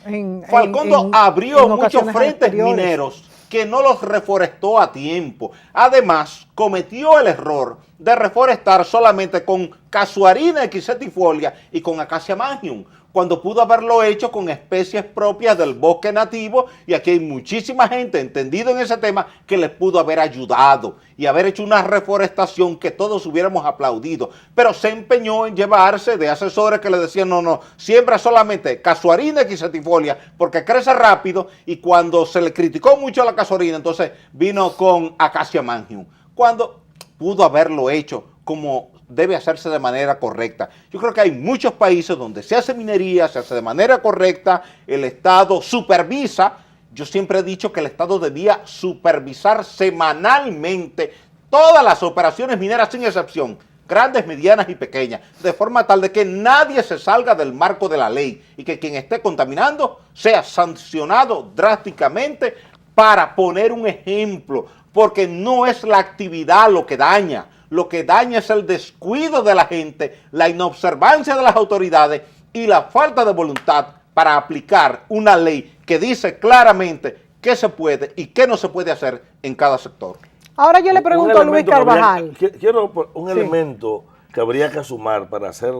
Falcondo abrió muchos frentes mineros que no los reforestó a tiempo. Además, cometió el error de reforestar solamente con casuarina equisetifolia y con acacia magnum, cuando pudo haberlo hecho con especies propias del bosque nativo, y aquí hay muchísima gente entendida en ese tema que les pudo haber ayudado y haber hecho una reforestación que todos hubiéramos aplaudido, pero se empeñó en llevarse de asesores que le decían no, siembra solamente casuarina equisetifolia porque crece rápido, y cuando se le criticó mucho a la casuarina, entonces vino con acacia magnum, cuando pudo haberlo hecho como debe hacerse de manera correcta. Yo creo que hay muchos países donde se hace minería, se hace de manera correcta, el Estado supervisa. Yo siempre he dicho que el Estado debía supervisar semanalmente todas las operaciones mineras sin excepción, grandes, medianas y pequeñas, de forma tal de que nadie se salga del marco de la ley y que quien esté contaminando sea sancionado drásticamente, para poner un ejemplo, porque no es la actividad lo que daña. Lo que daña es el descuido de la gente, la inobservancia de las autoridades y la falta de voluntad para aplicar una ley que dice claramente qué se puede y qué no se puede hacer en cada sector. Ahora yo le pregunto a Luis Carvajal. Quiero un elemento que habría que sumar para hacer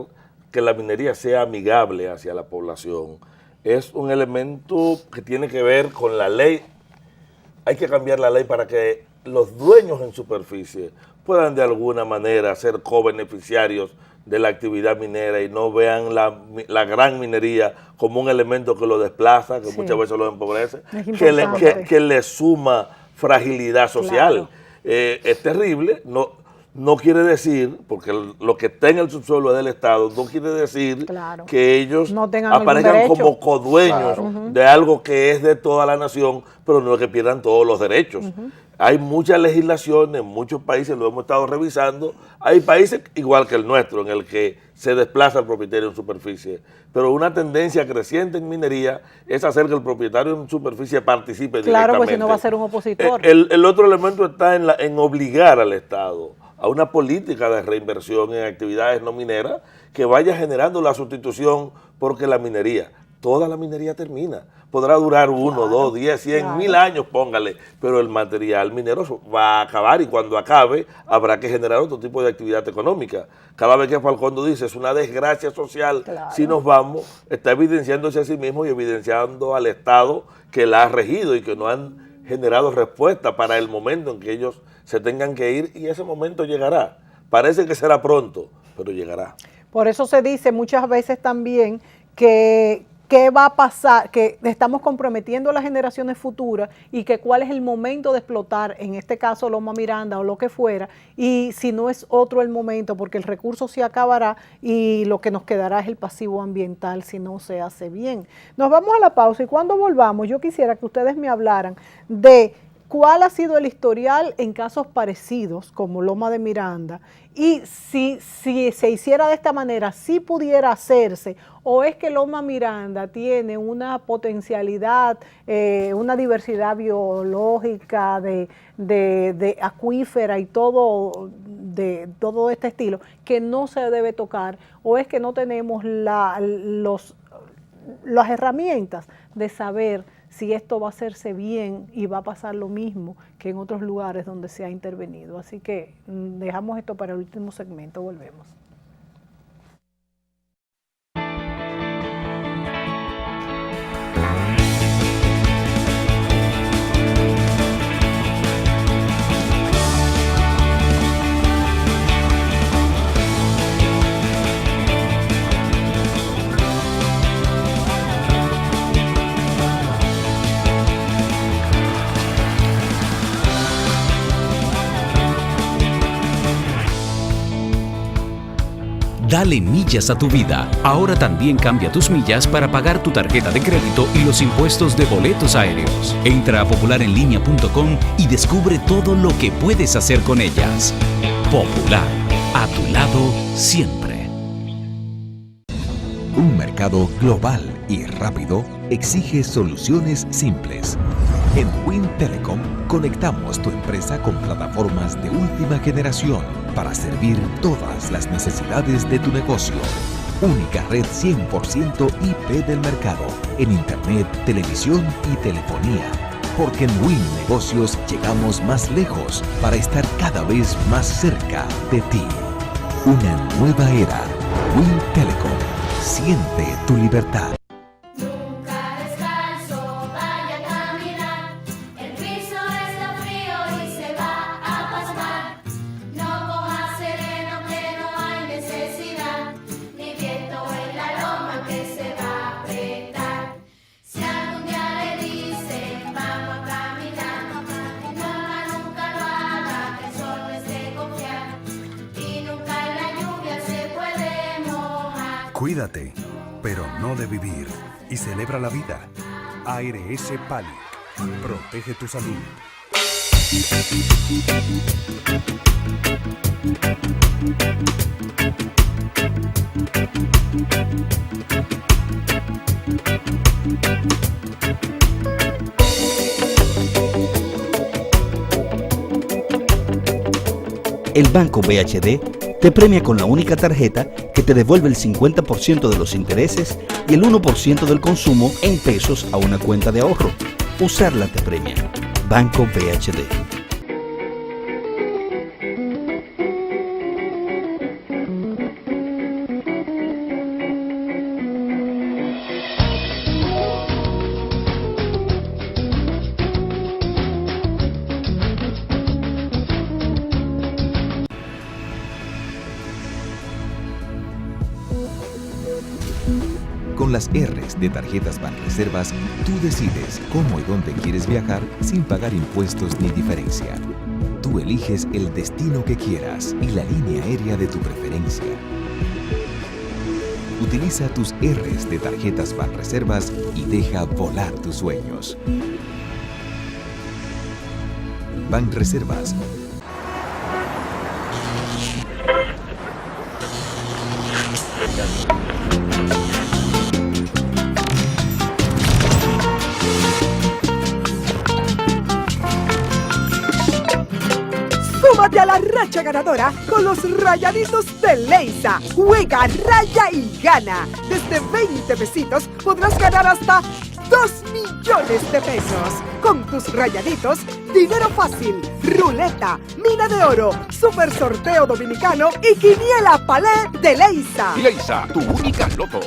que la minería sea amigable hacia la población. Es un elemento que tiene que ver con la ley. Hay que cambiar la ley para que los dueños en superficie puedan de alguna manera ser co-beneficiarios de la actividad minera y no vean la gran minería como un elemento que lo desplaza, que muchas veces lo empobrece, que le suma fragilidad social. Claro. Es terrible, no quiere decir, porque lo que está en el subsuelo es del Estado, no quiere decir Claro. que ellos No tengan algún aparezcan derecho. como codueños de algo que es de toda la nación, pero no es que pierdan todos los derechos. Hay muchas legislaciones, en muchos países lo hemos estado revisando. Hay países igual que el nuestro, en el que se desplaza el propietario en superficie. Pero una tendencia creciente en minería es hacer que el propietario en superficie participe Claro, directamente. pues si no va a ser un opositor. El otro elemento está en obligar al Estado a una política de reinversión en actividades no mineras que vaya generando la sustitución, porque la minería, toda la minería termina. Podrá durar 1, 2, 10, 100, 1000 años, póngale, pero el material minero va a acabar y cuando acabe habrá que generar otro tipo de actividad económica. Cada vez que Falcondo dice es una desgracia social, si nos vamos, está evidenciándose a sí mismo y evidenciando al Estado que la ha regido y que no han generado respuesta para el momento en que ellos se tengan que ir, y ese momento llegará. Parece que será pronto, pero llegará. Por eso se dice muchas veces también que qué va a pasar, que estamos comprometiendo a las generaciones futuras y que cuál es el momento de explotar, en este caso Loma Miranda o lo que fuera, y si no es otro el momento, porque el recurso se acabará y lo que nos quedará es el pasivo ambiental si no se hace bien. Nos vamos a la pausa y cuando volvamos yo quisiera que ustedes me hablaran de cuál ha sido el historial en casos parecidos como Loma de Miranda y si se hiciera de esta manera, si pudiera hacerse, o es que Loma Miranda tiene una potencialidad, una diversidad biológica de acuífera y todo de todo este estilo que no se debe tocar, o es que no tenemos las herramientas de saber si esto va a hacerse bien y va a pasar lo mismo que en otros lugares donde se ha intervenido. Así que dejamos esto para el último segmento, volvemos. Dale millas a tu vida. Ahora también cambia tus millas para pagar tu tarjeta de crédito y los impuestos de boletos aéreos. Entra a popularenlinea.com y descubre todo lo que puedes hacer con ellas. Popular, a tu lado siempre. Un mercado global y rápido exige soluciones simples. En Win Telecom conectamos tu empresa con plataformas de última generación para servir todas las necesidades de tu negocio. Única red 100% IP del mercado en Internet, televisión y telefonía. Porque en Win Negocios llegamos más lejos para estar cada vez más cerca de ti. Una nueva era. Win Telecom. Siente tu libertad. Cuídate, pero no de vivir. Y celebra la vida. ARS Pali. Protege tu salud. El Banco BHD te premia con la única tarjeta que te devuelve el 50% de los intereses y el 1% del consumo en pesos a una cuenta de ahorro. Usarla te premia. Banco BHD. Con las R's de Tarjetas Banreservas, tú decides cómo y dónde quieres viajar sin pagar impuestos ni diferencia. Tú eliges el destino que quieras y la línea aérea de tu preferencia. Utiliza tus R's de tarjetas Banreservas y deja volar tus sueños. Banreservas. Súmate a la racha ganadora con los Rayaditos de Leisa. Juega, raya y gana. Desde 20 pesitos podrás ganar hasta 2 millones de pesos. Con tus Rayaditos, dinero fácil, ruleta, mina de oro, super sorteo dominicano y quiniela palé de Leisa. Leisa, tu única loto.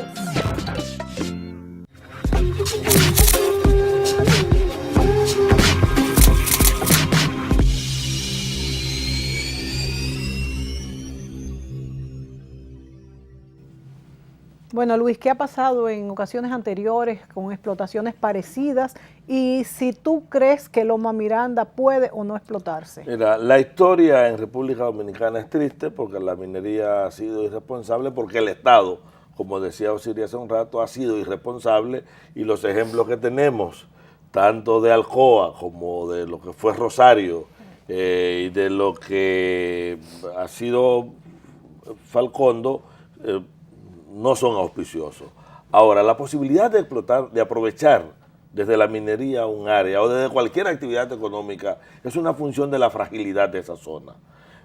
Bueno, Luis, ¿qué ha pasado en ocasiones anteriores con explotaciones parecidas? Y si tú crees que Loma Miranda puede o no explotarse. Mira, la historia en República Dominicana es triste porque la minería ha sido irresponsable, porque el Estado, como decía Osiris hace un rato, ha sido irresponsable, y los ejemplos que tenemos, tanto de Alcoa como de lo que fue Rosario y de lo que ha sido Falcondo, no son auspiciosos. Ahora, la posibilidad de explotar, de aprovechar desde la minería un área o desde cualquier actividad económica es una función de la fragilidad de esa zona.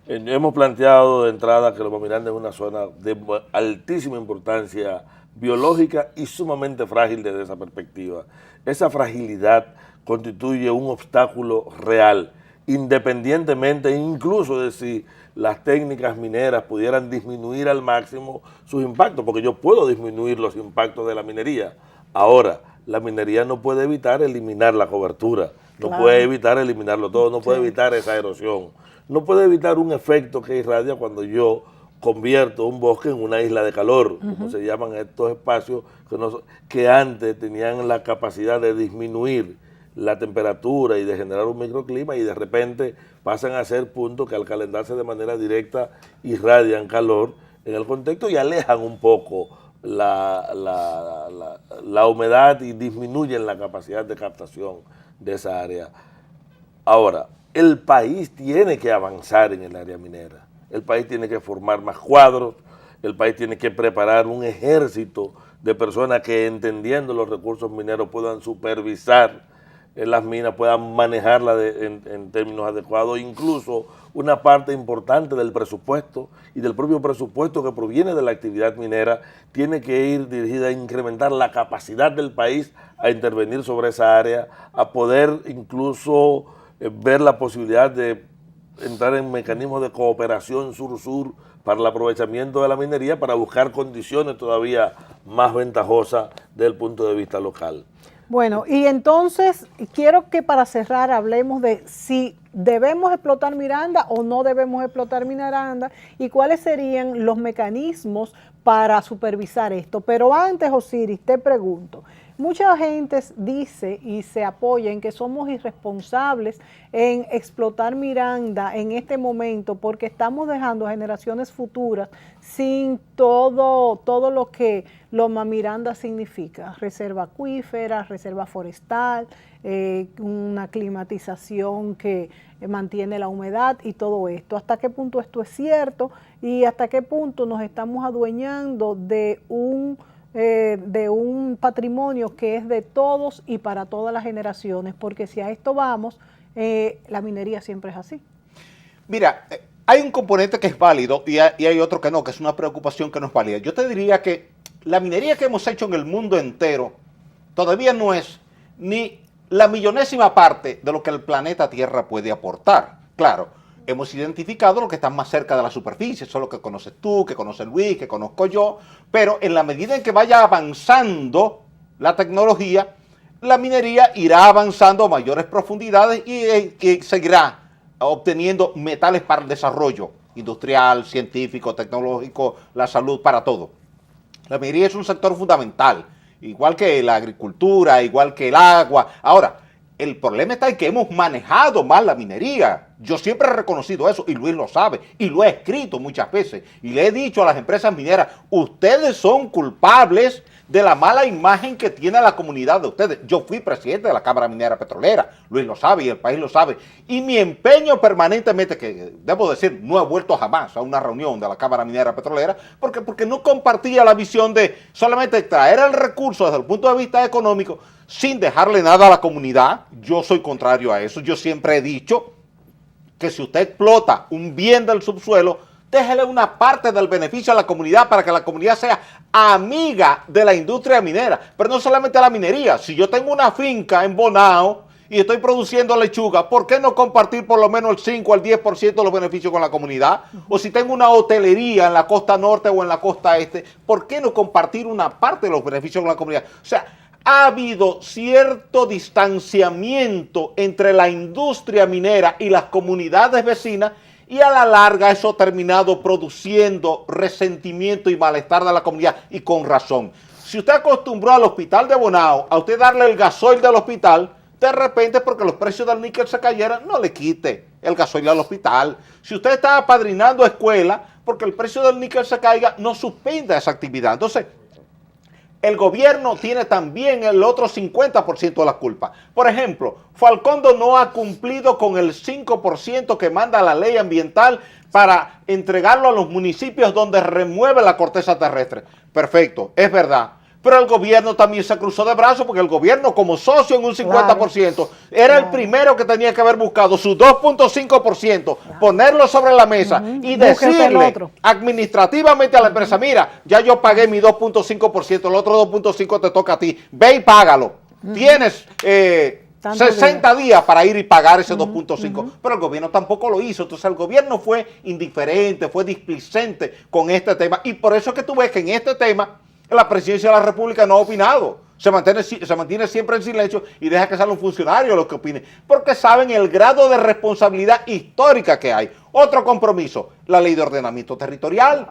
Hemos planteado de entrada que Loma Miranda es una zona de altísima importancia biológica y sumamente frágil desde esa perspectiva. Esa fragilidad constituye un obstáculo real, independientemente incluso de si las técnicas mineras pudieran disminuir al máximo sus impactos, porque yo puedo disminuir los impactos de la minería. Ahora, la minería no puede evitar eliminar la cobertura, no puede evitar eliminarlo todo, no puede evitar esa erosión, no puede evitar un efecto que irradia cuando yo convierto un bosque en una isla de calor, como se llaman estos espacios que antes tenían la capacidad de disminuir la temperatura y de generar un microclima, y de repente pasan a ser puntos que al calentarse de manera directa irradian calor en el contexto y alejan un poco la humedad y disminuyen la capacidad de captación de esa área. Ahora, el país tiene que avanzar en el área minera, el país tiene que formar más cuadros, el país tiene que preparar un ejército de personas que, entendiendo los recursos mineros, puedan supervisar en las minas, puedan manejarla en términos adecuados. Incluso una parte importante del presupuesto y del propio presupuesto que proviene de la actividad minera tiene que ir dirigida a incrementar la capacidad del país a intervenir sobre esa área, a poder incluso ver la posibilidad de entrar en mecanismos de cooperación sur-sur para el aprovechamiento de la minería, para buscar condiciones todavía más ventajosas desde el punto de vista local. Bueno, y entonces quiero que para cerrar hablemos de si debemos explotar Miranda o no debemos explotar Miranda y cuáles serían los mecanismos para supervisar esto. Pero antes, Osiris, te pregunto, mucha gente dice y se apoya en que somos irresponsables en explotar Miranda en este momento porque estamos dejando a generaciones futuras sin todo lo que Loma Miranda significa, reserva acuífera, reserva forestal, una climatización que mantiene la humedad y todo esto. ¿Hasta qué punto esto es cierto y hasta qué punto nos estamos adueñando de un patrimonio que es de todos y para todas las generaciones? Porque si a esto vamos, la minería siempre es así. Mira, hay un componente que es válido y hay otro que no, que es una preocupación que no es válida. Yo te diría que la minería que hemos hecho en el mundo entero todavía no es ni la millonésima parte de lo que el planeta Tierra puede aportar. Claro, hemos identificado lo que está más cerca de la superficie, eso es lo que conoces tú, que conoce Luis, que conozco yo, pero en la medida en que vaya avanzando la tecnología, la minería irá avanzando a mayores profundidades y seguirá obteniendo metales para el desarrollo industrial, científico, tecnológico, la salud, para todo. La minería es un sector fundamental, igual que la agricultura, igual que el agua. Ahora, el problema está en que hemos manejado mal la minería. Yo siempre he reconocido eso y Luis lo sabe y lo he escrito muchas veces y le he dicho a las empresas mineras, ustedes son culpables de la mala imagen que tiene la comunidad de ustedes. Yo fui presidente de la Cámara Minera Petrolera, Luis lo sabe y el país lo sabe. Y mi empeño permanentemente, que debo decir, no he vuelto jamás a una reunión de la Cámara Minera Petrolera, porque no compartía la visión de solamente traer el recurso desde el punto de vista económico sin dejarle nada a la comunidad. Yo soy contrario a eso. Yo siempre he dicho que si usted explota un bien del subsuelo, déjele una parte del beneficio a la comunidad para que la comunidad sea amiga de la industria minera, pero no solamente la minería. Si yo tengo una finca en Bonao y estoy produciendo lechuga, ¿por qué no compartir por lo menos el 5 al 10% de los beneficios con la comunidad? O si tengo una hotelería en la costa norte o en la costa este, ¿por qué no compartir una parte de los beneficios con la comunidad? O sea, ha habido cierto distanciamiento entre la industria minera y las comunidades vecinas, y a la larga eso ha terminado produciendo resentimiento y malestar de la comunidad, y con razón. Si usted acostumbró al hospital de Bonao a usted darle el gasoil del hospital, de repente porque los precios del níquel se cayeran, no le quite el gasoil al hospital. Si usted está apadrinando escuela porque el precio del níquel se caiga, no suspenda esa actividad. Entonces, el gobierno tiene también el otro 50% de la culpa. Por ejemplo, Falcondo no ha cumplido con el 5% que manda la ley ambiental para entregarlo a los municipios donde remueve la corteza terrestre. Perfecto, es verdad. Pero el gobierno también se cruzó de brazos porque el gobierno como socio en un 50% era el primero que tenía que haber buscado su 2.5%, ponerlo sobre la mesa y decirle administrativamente a la empresa, mira, ya yo pagué mi 2.5%, el otro 2.5% te toca a ti, ve y págalo. Tienes 60 días para ir y pagar ese 2.5, pero el gobierno tampoco lo hizo. Entonces el gobierno fue indiferente, fue displicente con este tema, y por eso es que tú ves que en este tema la presidencia de la República no ha opinado, se mantiene siempre en silencio y deja que salga un funcionario lo que opine, porque saben el grado de responsabilidad histórica que hay. Otro compromiso, la ley de ordenamiento territorial.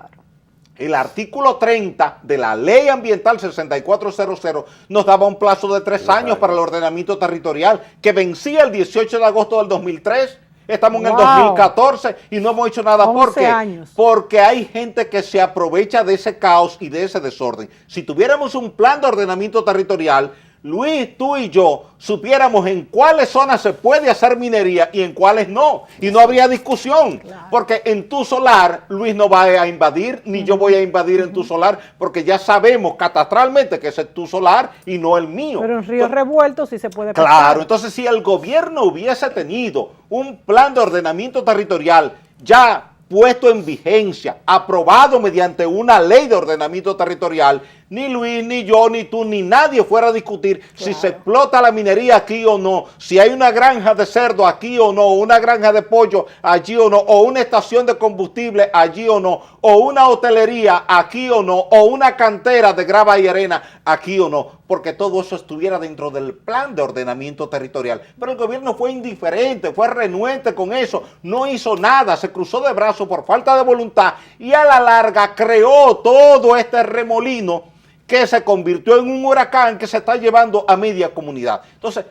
El artículo 30 de la ley ambiental 6400 nos daba un plazo de 3 años para el ordenamiento territorial, que vencía el 18 de agosto del 2003. Estamos en el 2014 y no hemos hecho nada. ¿Por qué? Porque hay gente que se aprovecha de ese caos y de ese desorden. Si tuviéramos un plan de ordenamiento territorial, Luis, tú y yo supiéramos en cuáles zonas se puede hacer minería y en cuáles no. Y no habría discusión. Porque en tu solar, Luis no va a invadir, ni yo voy a invadir en tu solar, porque ya sabemos catastralmente que ese es tu solar y no el mío. Pero en Río Revuelto sí se puede pescar. Claro, entonces si el gobierno hubiese tenido un plan de ordenamiento territorial ya puesto en vigencia, aprobado mediante una ley de ordenamiento territorial, ni Luis, ni yo, ni tú, ni nadie fuera a discutir si se explota la minería aquí o no, si hay una granja de cerdo aquí o no, una granja de pollo allí o no, o una estación de combustible allí o no, o una hotelería aquí o no, o una cantera de grava y arena aquí o no, porque todo eso estuviera dentro del plan de ordenamiento territorial. Pero el gobierno fue indiferente, fue renuente con eso, no hizo nada, se cruzó de brazos por falta de voluntad y a la larga creó todo este remolino que se convirtió en un huracán que se está llevando a media comunidad. Entonces,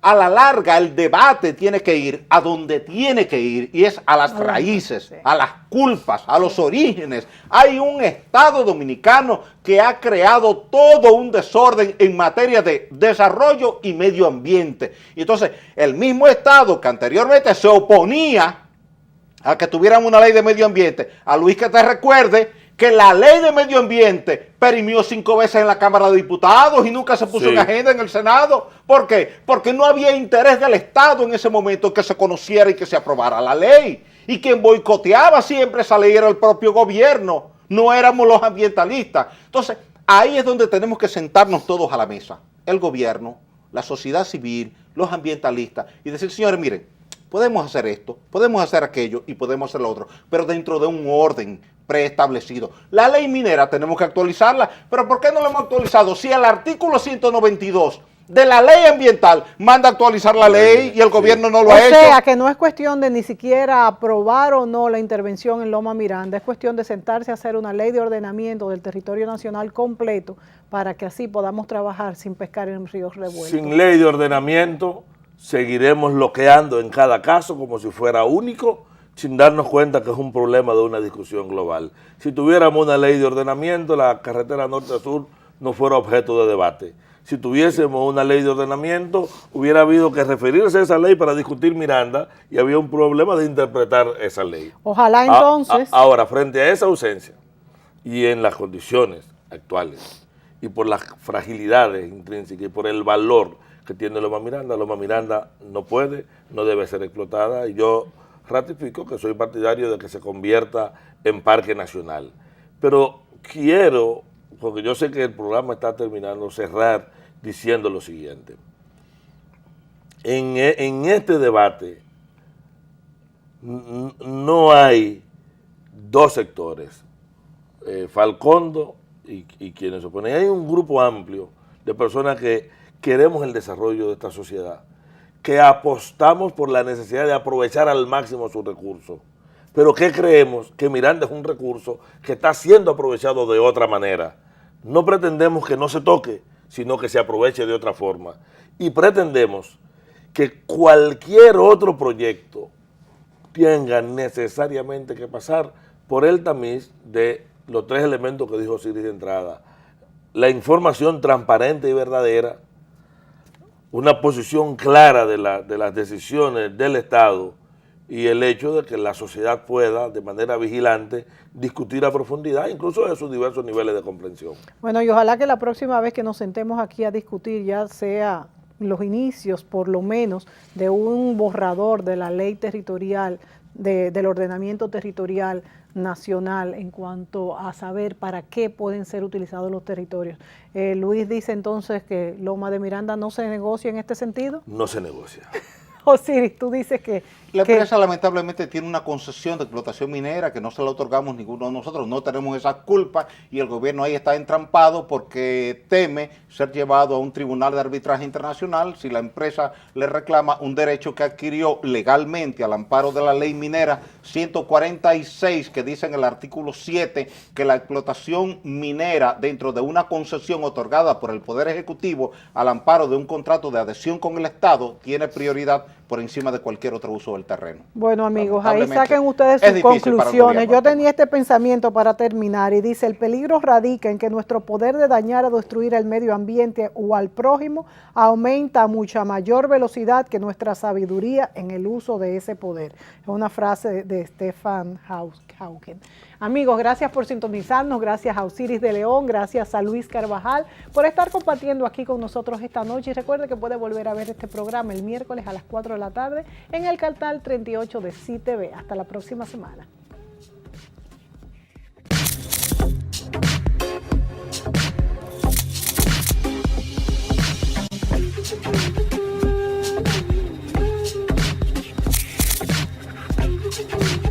a la larga el debate tiene que ir a donde tiene que ir, y es a las raíces, a las culpas, a los orígenes. Hay un Estado dominicano que ha creado todo un desorden en materia de desarrollo y medio ambiente. Y entonces, el mismo Estado que anteriormente se oponía a que tuvieran una ley de medio ambiente, a Luis que te recuerde que la ley de medio ambiente perimió 5 veces en la Cámara de Diputados y nunca se puso en agenda en el Senado. ¿Por qué? Porque no había interés del Estado en ese momento que se conociera y que se aprobara la ley. Y quien boicoteaba siempre esa ley era el propio gobierno, no éramos los ambientalistas. Entonces, ahí es donde tenemos que sentarnos todos a la mesa, el gobierno, la sociedad civil, los ambientalistas, y decir, señores, miren, podemos hacer esto, podemos hacer aquello y podemos hacer lo otro, pero dentro de un orden preestablecido. La ley minera tenemos que actualizarla, pero ¿por qué no la hemos actualizado? Si el artículo 192 de la ley ambiental manda a actualizar la ley y el gobierno no lo ha hecho. O sea, que no es cuestión de ni siquiera aprobar o no la intervención en Loma Miranda, es cuestión de sentarse a hacer una ley de ordenamiento del territorio nacional completo para que así podamos trabajar sin pescar en ríos revueltos. Sin ley de ordenamiento, seguiremos bloqueando en cada caso como si fuera único, sin darnos cuenta que es un problema de una discusión global. Si tuviéramos una ley de ordenamiento, la carretera norte-sur no fuera objeto de debate. Si tuviésemos una ley de ordenamiento, hubiera habido que referirse a esa ley para discutir Miranda y había un problema de interpretar esa ley. Ojalá entonces... Ahora, frente a esa ausencia y en las condiciones actuales y por las fragilidades intrínsecas y por el valor que tiene Loma Miranda no puede, no debe ser explotada y yo ratifico que soy partidario de que se convierta en parque nacional. Pero quiero, porque yo sé que el programa está terminando, cerrar diciendo lo siguiente. En este debate no hay dos sectores, Falcondo y quienes se oponen. Hay un grupo amplio de personas que queremos el desarrollo de esta sociedad, que apostamos por la necesidad de aprovechar al máximo sus recursos, pero que creemos que Miranda es un recurso que está siendo aprovechado de otra manera. No pretendemos que no se toque, sino que se aproveche de otra forma. Y pretendemos que cualquier otro proyecto tenga necesariamente que pasar por el tamiz de los tres elementos que dijo Osiris de entrada. La información transparente y verdadera, una posición clara de las decisiones del Estado y el hecho de que la sociedad pueda, de manera vigilante, discutir a profundidad, incluso de sus diversos niveles de comprensión. Bueno, y ojalá que la próxima vez que nos sentemos aquí a discutir ya sea los inicios, por lo menos, de un borrador de la ley territorial, del ordenamiento territorial nacional en cuanto a saber para qué pueden ser utilizados los territorios. Luis dice entonces que Loma de Miranda no se negocia en este sentido. No se negocia. Osiris, tú dices que... La empresa lamentablemente tiene una concesión de explotación minera que no se la otorgamos ninguno de nosotros, no tenemos esa culpa y el gobierno ahí está entrampado porque teme ser llevado a un tribunal de arbitraje internacional si la empresa le reclama un derecho que adquirió legalmente al amparo de la ley minera 146 que dice en el artículo 7 que la explotación minera dentro de una concesión otorgada por el Poder Ejecutivo al amparo de un contrato de adhesión con el Estado tiene prioridad por encima de cualquier otro uso del terreno. Bueno, amigos, ahí saquen ustedes sus conclusiones. Yo tenía este pensamiento para terminar y dice, el peligro radica en que nuestro poder de dañar o destruir el medio ambiente o al prójimo aumenta a mucha mayor velocidad que nuestra sabiduría en el uso de ese poder. Es una frase de Stefan Hauken. Amigos, gracias por sintonizarnos, gracias a Osiris de León, gracias a Luis Carvajal por estar compartiendo aquí con nosotros esta noche y recuerde que puede volver a ver este programa el miércoles a las 4 de la tarde en el canal 38 de CTV. Hasta la próxima semana. Thank you.